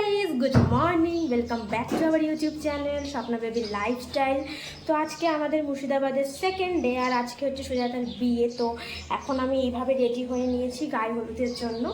Guys, good morning, welcome back to our YouTube channel Swapna baby lifestyle. তো আজকে আমাদের মুর্শিদাবাদের সেকেন্ড ডে, আর আজকে হচ্ছে সুজাতার বিয়ে। তো এখন আমি এইভাবে রেডি হয়ে নিয়েছি গায়ে হলুদের জন্য।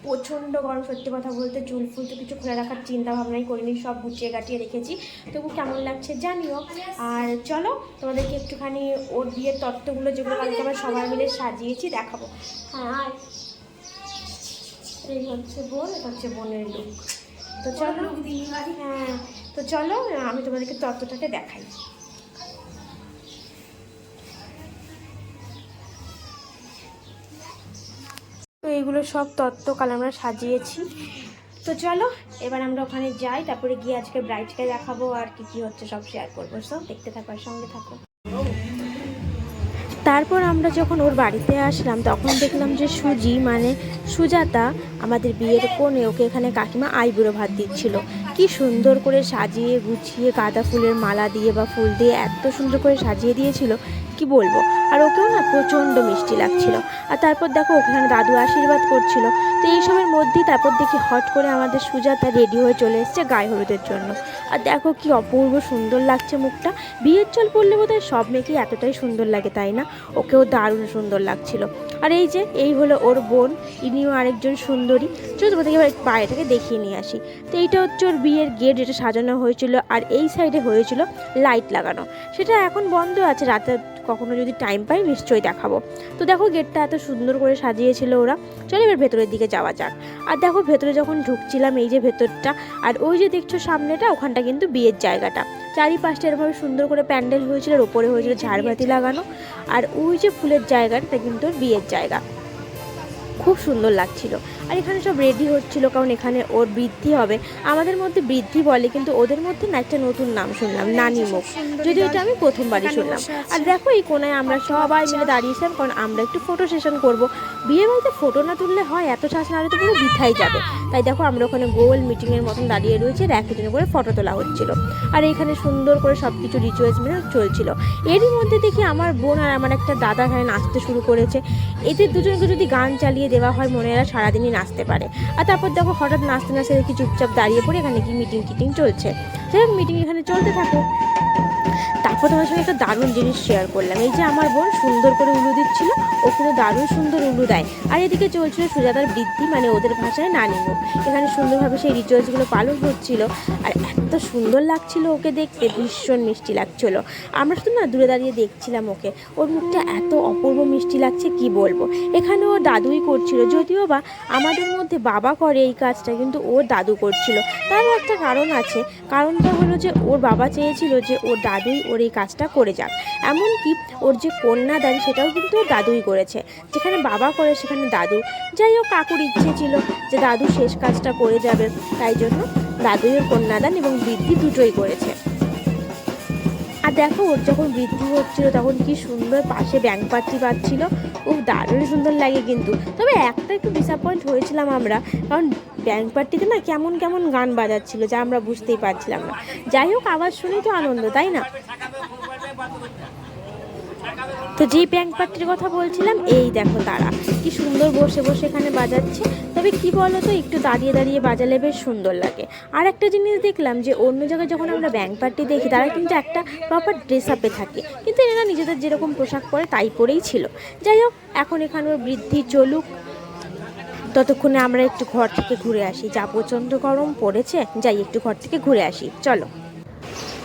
প্রচণ্ড গরম, সত্যি কথা বলতে চুল ফুল তো কিছু খুলে রাখার চিন্তা ভাবনাই করিনি, সব গুছিয়ে গাটিয়ে রেখেছি। তবু কেমন লাগছে জানিও। আর চলো তোমাদেরকে একটুখানি ওর বিয়ের তত্ত্বগুলো যেগুলো কালকে আমরা সবাই মিলে সাজিয়েছি দেখাবো। হ্যাঁ, এই হচ্ছে বোন, এটা হচ্ছে বোনের লুক। তো চলো, হ্যাঁ, তো চলো আমি তোমাদেরকে তত্ত্বটাকে দেখাই। তো এইগুলো সব তত্ত্ব কাল আমরা সাজিয়েছি। তো চলো এবার আমরা ওখানে যাই, তারপরে গিয়ে আজকে ব্রাইডকে দেখাবো আর কি কি হচ্ছে সব শেয়ার করবো। সব দেখতে থাকো, সঙ্গে থাকো। তারপর আমরা যখন ওর বাড়িতে আসলাম তখন দেখলাম যে সুজাতা আমাদের বিয়ের কোণে ওকে এখানে কাকিমা আইবুড়ো ভাত দিচ্ছিল। কি সুন্দর করে সাজিয়ে গুছিয়ে গাঁদা ফুলের মালা দিয়ে বা ফুল দিয়ে এত সুন্দর করে সাজিয়ে দিয়েছিল, কি বলবো। আর ওকেও না প্রচণ্ড মিষ্টি লাগছিল। আর তারপর দেখো ওখানে দাদু আশীর্বাদ করছিল। তো এইসবের মধ্যেই তারপর দেখি হট করে আমাদের সুজাতা রেডি হয়ে চলে এসছে গায়ে হলুদের জন্য। আর দেখো কি অপূর্ব সুন্দর লাগছে মুখটা। বিয়ের চল পড়লে বোধহয় সব মেয়েকেই এতটাই সুন্দর লাগে, তাই না? ওকেও দারুণ সুন্দর লাগছিল। আর এই হলো ওর বোন, ইনিও আরেকজন সুন্দরী। চলো তোমাদেরকে এবার বাইরেটাকে দেখিয়ে নিয়ে আসি। তো এইটা হচ্ছে ওর বিয়ের গেট, যেটা সাজানো হয়েছিল। আর এই সাইডে হয়েছিল লাইট লাগানো, সেটা এখন বন্ধ আছে। রাতে কখনো যদি টাইম পাই নিশ্চয়ই দেখাবো। তো দেখো গেটটা এত সুন্দর করে সাজিয়েছিল ওরা। চলো এবার ভেতরের দিকে যাওয়া যাক। আর দেখো ভেতরে যখন ঢুকছিলাম, এই যে ভেতরটা, আর ওই যে দেখছো সামনেটা, ওখানটা কিন্তু বিয়ের জায়গাটা। চারিপাশটা এরভাবে সুন্দর করে প্যান্ডেল হয়েছিল, আর ওপরে হয়েছিল ঝাড়বাতি লাগানো। আর ওই যে ফুলের জায়গাটা কিন্তু বিয়ের জায়গা, খুব সুন্দর লাগছিল। আর এখানে সব রেডি হচ্ছিল, কারণ এখানে ওর বৃদ্ধি হবে। আমাদের মধ্যে বৃদ্ধি বলে, কিন্তু ওদের মধ্যে না একটা নতুন নাম শুনলাম, নানি মুখ, যদিও এটা আমি প্রথমবারই শুনলাম। আর দেখো এই কোনায় আমরা সবাই মিলে দাঁড়িয়েছিলাম, কারণ আমরা একটু ফটো সেশন করব। বিয়ে বাড়িতে ফটো না তুললে হয়? এত শ্বাস না হলে তো পুরো বৃথাই যাবে। তাই দেখো আমরা ওখানে গোল মিটিংয়ের মতন দাঁড়িয়ে রয়েছে, আর একজন করে ফটো তোলা হচ্ছিল। আর এখানে সুন্দর করে সব কিছু রিচুয়ালস মেনে চলছিল। এরই মধ্যে দেখি আমার বোন আর আমার একটা দাদা এখানে নাচতে শুরু করেছে। এদের দুজনকে যদি গান চালিয়ে দেওয়া হয়, মনে এরা সারাদিনই নাচতে পারে। আর তারপর দেখো হঠাৎ নাচতে নাচতে দেখি চুপচাপ দাঁড়িয়ে পড়ে এখানে কি মিটিং চলছে। যাই হোক, মিটিং এখানে চলতে থাকে। তারপর তোমার সঙ্গে একটা দারুণ জিনিস শেয়ার করলাম। এই যে আমার বোন সুন্দর করে উলু দিচ্ছিল, ও কিন্তু দারুণ সুন্দর উলু দেয়। আর এদিকে চলছিল সুজাতার বৃদ্ধি, মানে ওদের ভাষায় নানি মুখ। এখানে সুন্দরভাবে সেই রিচুয়ালসগুলো পালন হচ্ছিল। আর এত সুন্দর লাগছিল ওকে দেখতে, ভীষণ মিষ্টি লাগছিল। আমরা শুধু না দূরে দাঁড়িয়ে দেখছিলাম ওকে, ওর মুখটা এত অপূর্ব মিষ্টি লাগছে, কি বলবো। এখানে ওর দাদুই করছিল, যদিও বা আমাদের মধ্যে বাবা করে এই কাজটা, কিন্তু ওর দাদু করছিল। তারও একটা কারণ আছে। কারণটা হলো যে ওর বাবা চেয়েছিল যে ওর দাদুই ওর এই কাজটা করে যাক। এমনকি ওর যে কন্যাদান, সেটাও কিন্তু ওর দাদুই করেছে। যেখানে বাবা করে সেখানে দাদু। যাই হোক, কাকুর ইচ্ছে ছিল যে দাদু শেষ কাজটা করে যাবে, তাই জন্য দাদুই ওর কন্যাদান এবং বৃদ্ধি দুটোই করেছে। আর দেখো ওর যখন বৃদ্ধি হচ্ছিল তখন কি সুন্দর পাশে ব্যাঙ পাত্রি বাজছিল, ও দারুণ সুন্দর লাগে। কিন্তু তবে একটা একটু ডিসঅ্যাপয়েন্ট হয়েছিলাম আমরা, কারণ ব্যাঙ পাত্রিতে না কেমন কেমন গান বাজাচ্ছিল, যা আমরা বুঝতেই পারছিলাম না। যাই হোক, আওয়াজ শুনেই তো আনন্দ, তাই না? তো যেই ব্যাংক পার্টির কথা বলছিলাম, এই দেখো তারা কি সুন্দর বসে বসে এখানে বাজাচ্ছে। তবে কি বলো তো, একটু দাঁড়িয়ে দাঁড়িয়ে বাজালে বেশ সুন্দর লাগে। আর একটা জিনিস দেখলাম যে অন্য জায়গায় যখন আমরা ব্যাংক পার্টি দেখি, তারা কিন্তু একটা প্রপার ড্রেস আপে থাকে, কিন্তু এরা নিজেদের যেরকম পোশাক পরে তাই পরেই ছিল। যাই হোক, এখন এখানে বৃদ্ধি চলুক, ততক্ষণে আমরা একটু ঘর থেকে ঘুরে আসি। যা প্রচণ্ড গরম পড়েছে, যাই একটু ঘর থেকে ঘুরে আসি, চলো।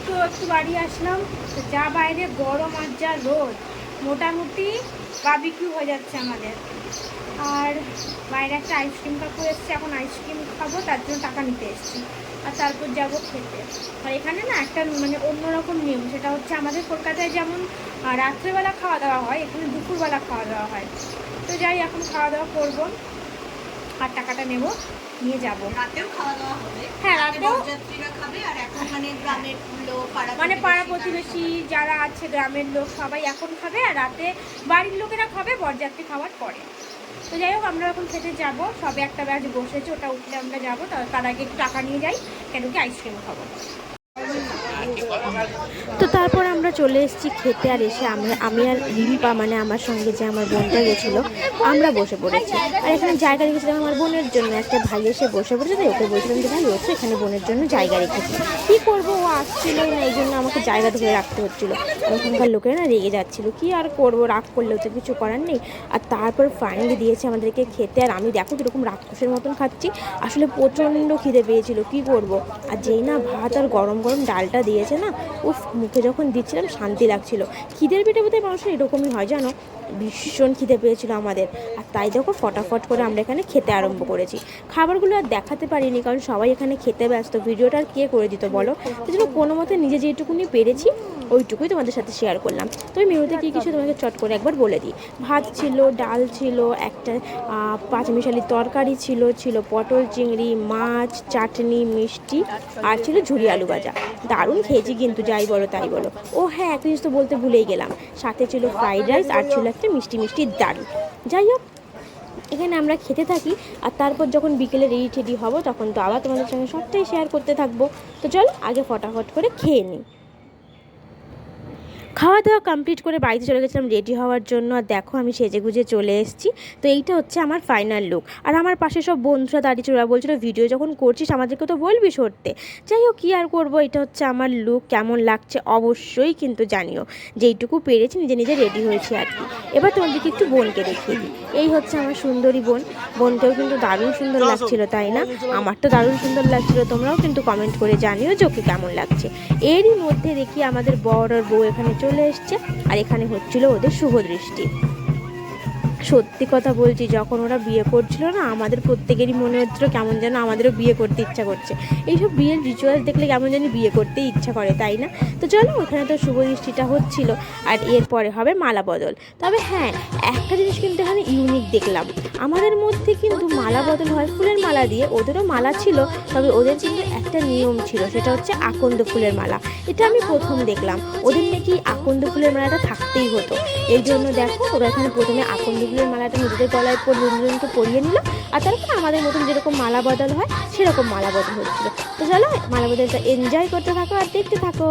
তো একটু বাড়ি আসলাম, যা বাইরে গরম আর যা রোদ, মোটামুটি বারবিকিউ হয়ে যাচ্ছে আমাদের। আর বাইরে একটা আইসক্রিম কাকু এসছে, এখন আইসক্রিম খাবো, তার জন্য টাকা নিতে এসেছি। আর তারপর যাব খেতে। আর এখানে না একটা মানে অন্যরকম নিয়ম, সেটা হচ্ছে আমাদের কলকাতায় যেমন রাত্রেবেলা খাওয়া দাওয়া হয়, এখানে দুপুরবেলা খাওয়া দাওয়া হয়। তো যাই, এখন খাওয়া দাওয়া করবো আর টাকাটা নেব, নিয়ে যাব। রাতেও খাওয়া দাওয়া হবে? হ্যাঁ, রাতেও যাত্রীরা খাবে। আর এখন মানে গ্রামের লোক, মানে পাড়া প্রতিবেশী যারা আছে, গ্রামের লোক সবাই এখন খাবে, আর রাতে বাড়ির লোকেরা খাবে বরযাত্রী খাওয়ার পরে। তো যাই হোক, আমরা এখন খেতে যাব। সবে একটা ব্যাচ বসেছে, ওটা উঠলে আমরা যাবো। তার আগে একটু টাকা নিয়ে যাই, কেন কি আইসক্রিম খাবো। তো তারপর আমরা চলে এসেছি খেতে, আর এসে আমি আর রিম্পা মানে আমার সঙ্গে যে আমার বোনটা গেছিলো আমরা বসে পড়েছি। আর এখানে জায়গা রেখেছিলাম আমার বোনের জন্য, একটা ভাই এসে বসে পড়েছে, তাই ওকে বলছিলাম যে ভাই ওঠো, এখানে বোনের জন্য জায়গা রেখেছি। কী করবো, ও আসছিলোই না, এই জন্য আমাকে জায়গা ধরে রাখতে হচ্ছিলো। আর ওখানকার লোকেরা না রেগে যাচ্ছিলো, কী আর করবো, রাগ করলেও তো কিছু করার নেই। আর তারপর ফাইনালি দিয়েছে আমাদেরকে খেতে, আর আমি দেখো কীরকম রাক্ষসের মতন খাচ্ছি, আসলে প্রচণ্ড খিদে পেয়েছিল, কী করব। আর যেই না ভাত আর গরম গরম ডালটা দিয়েছে না, উফ, মুখে যখন দিচ্ছিলাম শান্তি লাগছিল। খিদের পেটে বোধহয় মানুষের এরকমই হয় জানো, ভীষণ খিদে পেয়েছিল আমাদের। আর তাই দেখো ফটাফট করে আমরা এখানে খেতে আরম্ভ করেছি। খাবারগুলো আর দেখাতে পারিনি, কারণ সবাই এখানে খেতে ব্যস্ত, ভিডিওটা আর কে করে দিত বলো। সেই জন্য কোনো মতে নিজে যেটুকুনি পেরেছি ওইটুকুই তোমাদের সাথে শেয়ার করলাম। তো ওই মেনুতে কী কিছু তোমাকে চট করে একবার বলে দিই। ভাত ছিল, ডাল ছিল, একটা পাঁচমিশালির তরকারি ছিল, ছিল পটল চিংড়ি, মাছ, চাটনি, মিষ্টি, আর ছিল ঝুরি আলু ভাজা। দারুণ খেয়েছি কিন্তু, যাই বলো তাই বলো। ও হ্যাঁ, একটা জিনিস তো বলতে ভুলেই গেলাম, সাথে ছিল ফ্রাইড রাইস আর ছিল একটা মিষ্টি মিষ্টি ডাল। যাই হোক, এখানে আমরা খেতে থাকি, আর তারপর যখন বিকেলে রেডি টেডি হবো তখন তো আবার তোমাদের সঙ্গে সবটাই শেয়ার করতে থাকবো। তো চলো আগে ফটাফট করে খেয়ে নিই। খাওয়া দাওয়া কমপ্লিট করে বাড়িতে চলে গেছিলাম রেডি হওয়ার জন্য, আর দেখো আমি সেজে গুজে চলে এসেছি। তো এইটা হচ্ছে আমার ফাইনাল লুক। আর আমার পাশে সব বন্ধুরা দাঁড়িয়ে ওরা বলছিল ভিডিও যখন করছিস আমাদেরকে তো বলবি সরতে। যাই হোক, কী আর করবো, এটা হচ্ছে আমার লুক। কেমন লাগছে অবশ্যই কিন্তু জানিও। যেইটুকু পেরেছি নিজে নিজে রেডি হয়েছি আর কি। এবার তোমাদেরকে একটু বোনকে দেখিয়ে দিই। এই হচ্ছে আমার সুন্দরী বোন। বোনকেও কিন্তু দারুণ সুন্দর লাগছিল, তাই না? আমার তো দারুণ সুন্দর লাগছিল, তোমরাও কিন্তু কমেন্ট করে জানিও যে ওকে কেমন লাগছে। এরই মধ্যে দেখি আমাদের বর আর বউ এখানে চলে এসছে, আর এখানে হচ্ছিল ওদের শুভ দৃষ্টি। সত্যি কথা বলছি, যখন ওরা বিয়ে করছিল না, আমাদের প্রত্যেকেরই মনে হচ্ছিল কেমন যেন আমাদেরও বিয়ে করতে ইচ্ছা করছে। এইসব বিয়ের রিচুয়ালস দেখলে কেমন যেন বিয়ে করতেই ইচ্ছা করে, তাই না? তো চলো, ওখানে তো শুভ দৃষ্টিটা হচ্ছিল, আর এরপরে হবে মালা বদল। তবে হ্যাঁ, একটা জিনিস কিন্তু এখানে ইউনিক দেখলাম, আমাদের মধ্যে কিন্তু মালা বদল হয় ফুলের মালা দিয়ে, ওদেরও মালা ছিল, তবে ওদের কিন্তু একটা নিয়ম ছিল, সেটা হচ্ছে আকন্দ ফুলের মালা। এটা আমি প্রথম দেখলাম, ওদের নাকি আকন্দ ফুলের মালাটা থাকতেই হতো। এই জন্য দেখো ওরা এখানে প্রথমে আকন্দ ফুলের মালাটা নিজেদের গলায় দুজনকে পরিয়ে নিল, আর তারপর আমাদের মতন যেরকম মালা বদল হয় সেরকম মালা বদল হচ্ছিল। তো চলো মালা বদলটা এনজয় করতে থাকো আর দেখতে থাকো।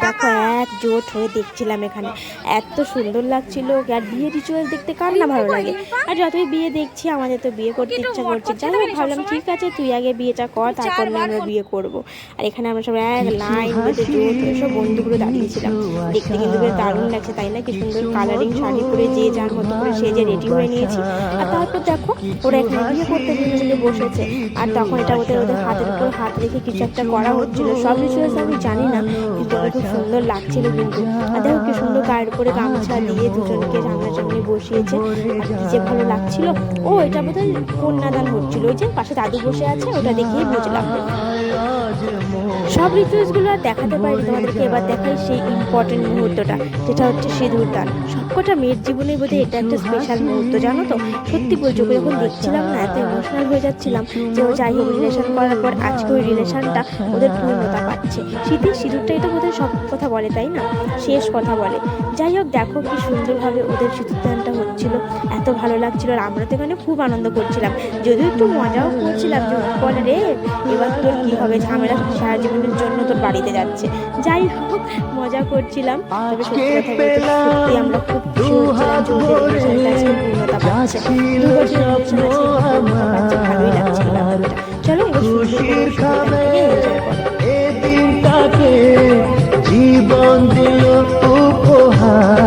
দেখো একজোট হয়ে দেখছিলাম এখানে, এত সুন্দর লাগছিল। আর বিয়ে রিচুয়াল দেখতে কার না ভালো লাগে, আর যতই বিয়ে দেখছি আমাদের তো বিয়ে করতে ইচ্ছা করছে। যাই হোক, ভাবলাম ঠিক আছে তুই আগে বিয়েটা কর, তারপর না আমরা বিয়ে করবো। আর এখানে আমরা সব এক লাইন বেঁধে জোট হয়ে সব বন্ধুগুলো দাঁড়িয়েছিলাম। দেখতে কিন্তু বেশ দারুণ লাগছে, তাই না? কি সুন্দর কালারিং শাড়ি পরে যে যার মতো করে সেজে রেডি হয়ে নিয়েছি। আর তারপর দেখো ওরা এখানে বিয়ে করতে মিলে বসেছে, আর তখন এটা ওদের হাতের উপর হাত রেখে কিছু একটা করা হচ্ছিল। সব রিচুয়ালস আমি জানি না, কিন্তু খুব সুন্দর লাগছিল কিন্তু। আর দেখো কি সুন্দর গায়ের উপরে গামছা দিয়ে দুজনকে সামনাসামনি বসিয়েছে, আর কি যে ভালো লাগছিল। ও এটা বোধহয় কন্যাদান হচ্ছিল, ওই যে পাশে দাদু বসে আছে, ওটা দেখেই বুঝলাম। সব রিচুয়ালসগুলো আর দেখাতে পারি তোমাদেরকে, এবার দেখাই সেই ইম্পর্টেন্ট মুহূর্তটা, যেটা হচ্ছে সিঁদুর দান। সবকটা মেয়ের জীবনে বোধহয় এটা একটা স্পেশাল মুহূর্ত, জানো তো? সত্যি বলছি, ওকে যখন দেখছিলাম না এত ইমোশনাল হয়ে যাচ্ছিলাম যে ও যাই হোক রিলেশন করার পর আজকে ওই রিলেশনটা ওদের পূর্ণতা পাচ্ছে। শীতের সিঁদুরটাই তো বোধহয় সব কথা বলে, তাই না? শেষ কথা বলে। যাই হোক, দেখো কি সুন্দরভাবে ওদের সিঁদুর দানটা হচ্ছিল, এত ভালো লাগছিল। আর আমরা তো এখানে খুব আনন্দ করছিলাম, যদিও একটু মজাও করছিলাম যে বলে রে এবার তোর কী হবে, ঝামেলা সারা জীবনের জন্য তোর বাড়িতে যাচ্ছে। যাই হোক, মজা করছিলাম। তবে সত্যি কথা বলতে সত্যি আমরা খুব খুশি হচ্ছিলাম যে ওদের রিলেশনটা আজকে পূর্ণতা পাচ্ছে। 2 বছর রিলেশন আজকে পূর্ণতা পাচ্ছে, ভালোই লাগছিল ব্যাপারটা। চলো এবার জীবন দিল উপহার,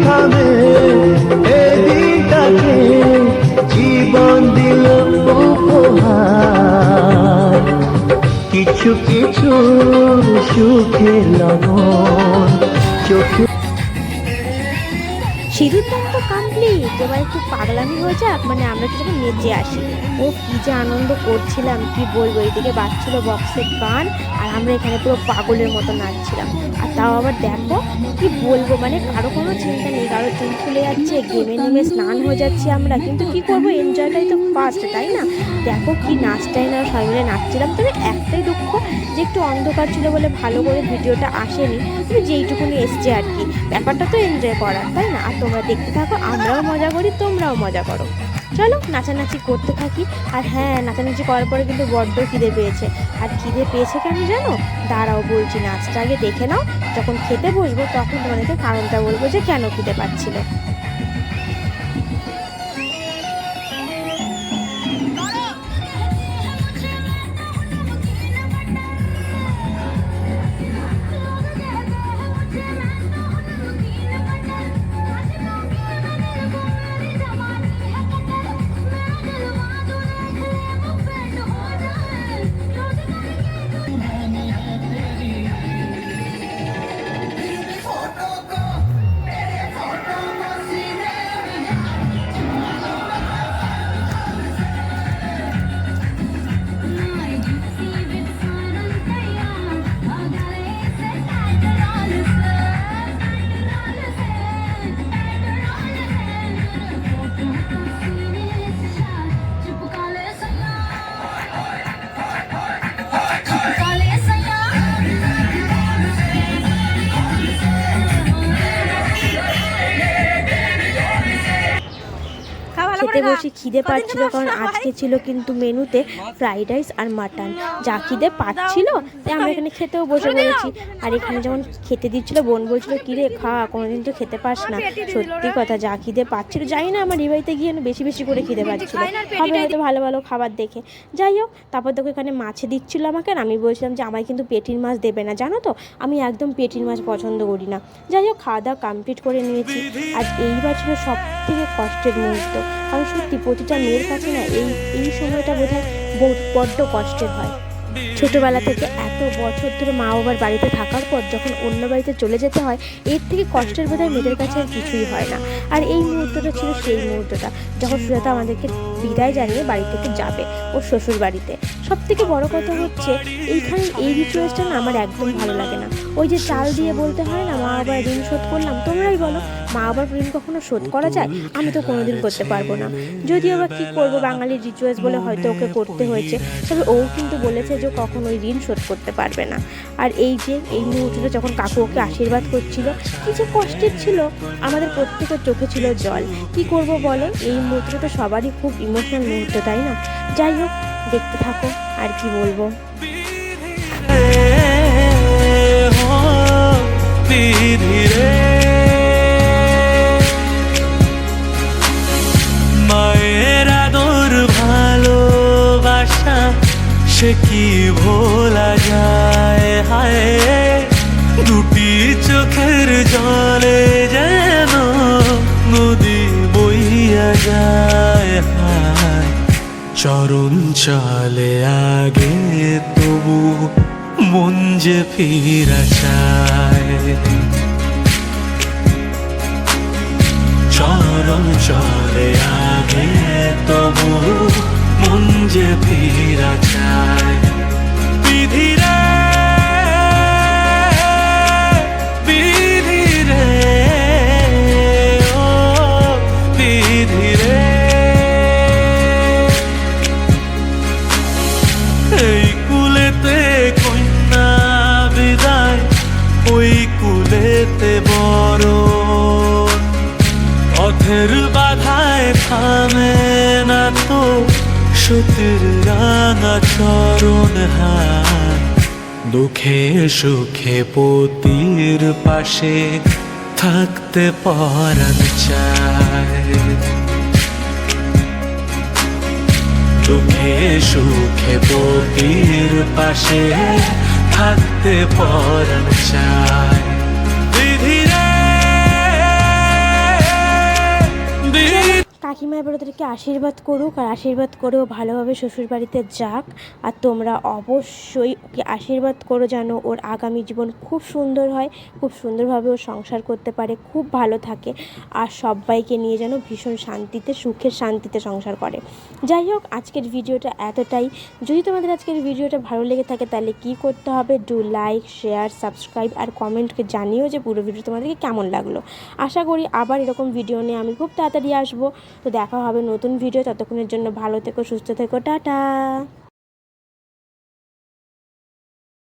থামে এ দিনটাকে জীবন দিল উপহার কিছু কিছু সুখে লগন চোখে সিঁদুর দান তো কমপ্লিট, এবার একটু পাগলামি হয়ে যাক, মানে আমরা একটু যখন নেচে আসি। ও কি যে আনন্দ করছিলাম কি বলবো, এইদিকে বাজছিল বক্সের গান আর আমরা এখানে পুরো পাগলের মতো নাচছিলাম। আর তাও আবার দেখো কি বলবো, মানে কারো কোনো চিন্তা নেই, কারো চুল খুলে যাচ্ছে, গেমে নেমে স্নান হয়ে যাচ্ছি আমরা, কিন্তু কি করবো, এনজয়টাই তো ফার্স্ট, তাই না? দেখো কি নাচটাই না সবাই মিলে নাচছিলাম। তবে একটাই দুঃখ যে একটু অন্ধকার ছিল বলে ভালো করে ভিডিওটা আসেনি, কিন্তু যেইটুকুনি এসছে আর কি। ব্যাপারটা তো এনজয় করার, তাই না? আর তোমরা দেখতে থাকো, আমরাও মজা করি, তোমরাও মজা করো। চলো নাচানাচি করতে থাকি। আর হ্যাঁ, নাচানাচি করার পরে কিন্তু বড্ড খিদে পেয়েছে। আর খিদে পেয়েছে কেন জানো? দাঁড়াও বলছি, নাচটা আগে দেখে নাও, যখন খেতে বসবো তখন তোমাদেরকে কারণটা বলবো যে কেন খিদে পাচ্ছিল। খেতে বসে খিদে পাচ্ছিল, কারণ আজকে ছিল কিন্তু মেনুতে ফ্রাইড রাইস আর মাটন। যা খিদে পাচ্ছিল তাই আমরা এখানে খেতেও বসে পড়েছি। আর এখানে যেমন খেতে দিচ্ছিল, বোন বলছিল কিরে খা, কোনোদিন তো খেতে পাস না। সত্যি কথা, যা খিদে পাচ্ছিল, যাই না আমার রিবাইতে গিয়ে বেশি বেশি করে খিদে পাচ্ছিল, হবে হয়তো ভালো ভালো খাবার দেখে। যাই হোক, তারপর দেখো এখানে মাছে দিচ্ছিল আমাকে, আর আমি বলছিলাম যে আমায় কিন্তু পেটির মাছ দেবে না, জানো তো আমি একদম পেটির মাছ পছন্দ করি না। যাই হোক, খাওয়া দাওয়া কমপ্লিট করে নিয়েছি। আর এইবার ছিল সব থেকে কষ্টের মুহূর্ত, কারণ সত্যি প্রতিটা মেয়ের কাছে না এই সময়টা বোধহয় বড্ড কষ্টের হয়। ছোটোবেলা থেকে এত বছর ধরে মা বাবার বাড়িতে থাকার পর যখন অন্য বাড়িতে চলে যেতে হয়, এর থেকে কষ্টের বোধহয় মেয়েদের কাছে আর কিছুই হয় না। আর এই মুহূর্তটা ছিল সেই মুহূর্তটা যখন সুজাতা আমাদেরকে বিদায় জানিয়ে বাড়ি থেকে যাবে ওর শ্বশুর বাড়িতে। সব থেকে বড় কথা হচ্ছে এইখানে এই রিচুয়ালসটা না আমার একদম ভালো লাগে না। ওই যে চাল দিয়ে বলতে হয় না মা বাবার ঋণ শোধ করলাম, তোমরাই বলো মা বাবার ঋণ কখনো শোধ করা যায়? আমি তো কোনোদিন করতে পারবো না। যদিও বা কী করবো, বাঙালির রিচুয়ালস বলে হয়তো ওকে করতে হয়েছে, তবে ও কিন্তু বলেছে যে কখন ওই ঋণ শোধ করতে পারবে না। আর এই যে এই মুহূর্তটা যখন কাকু ওকে আশীর্বাদ করছিল, কী যে কষ্টের ছিল, আমাদের প্রত্যেকের চোখে ছিল জল। কি করব বলো, এই মুহূর্তটা তো সবারই খুব ইমোশনাল মুহূর্ত, তাই না? যাই হোক, দেখতে থাকো, আর কি বলবো। মায়ের আদর ভালোবাসা সে কি ভোলা যায়, হায় দুটি চোখের জলে যেন নদী বইয়া যায়, হায় চরণ চলে আগে তবু মন যে ফিরা চায়, চরণ চলে আগে তবু মন যে ফিরা চায়। বিধিরে বিধিরে ও বিধিরে, এই কুলেতে কন্যা বিদায়, ওই কুলেতে বড় পথের বাধায় থামে না তো সতীর রাঙা চরণ, হায় দুঃখে সুখে পতির পাশে থাকতে পরাণ চায়, দুঃখে সুখে পতির পাশে থাকতে পরাণ চায়। বিধিরে কাকিমা এবার ওদেরকে আশীর্বাদ করুক, আর আশীর্বাদ করেও ভালোভাবে শ্বশুরবাড়িতে যাক। আর তোমরা অবশ্যই ওকে আশীর্বাদ করো যেন ওর আগামী জীবন খুব সুন্দর হয়, খুব সুন্দরভাবে ও সংসার করতে পারে, খুব ভালো থাকে, আর সবাইকে নিয়ে যেন ভীষণ শান্তিতে, সুখের শান্তিতে সংসার করে। যাই হোক, আজকের ভিডিওটা এতটাই। যদি তোমাদের আজকের ভিডিওটা ভালো লেগে থাকে তাহলে কি করতে হবে, ডু লাইক, শেয়ার, সাবস্ক্রাইব আর কমেন্টকে জানিও যে পুরো ভিডিও তোমাদেরকে কেমন লাগলো। আশা করি আবার এরকম ভিডিও নিয়ে আমি খুব তাড়াতাড়ি আসবো। তো দেখা হবে নতুন ভিডিও, ততক্ষণের জন্য ভালো থেকো, সুস্থ থেকো, টাটা।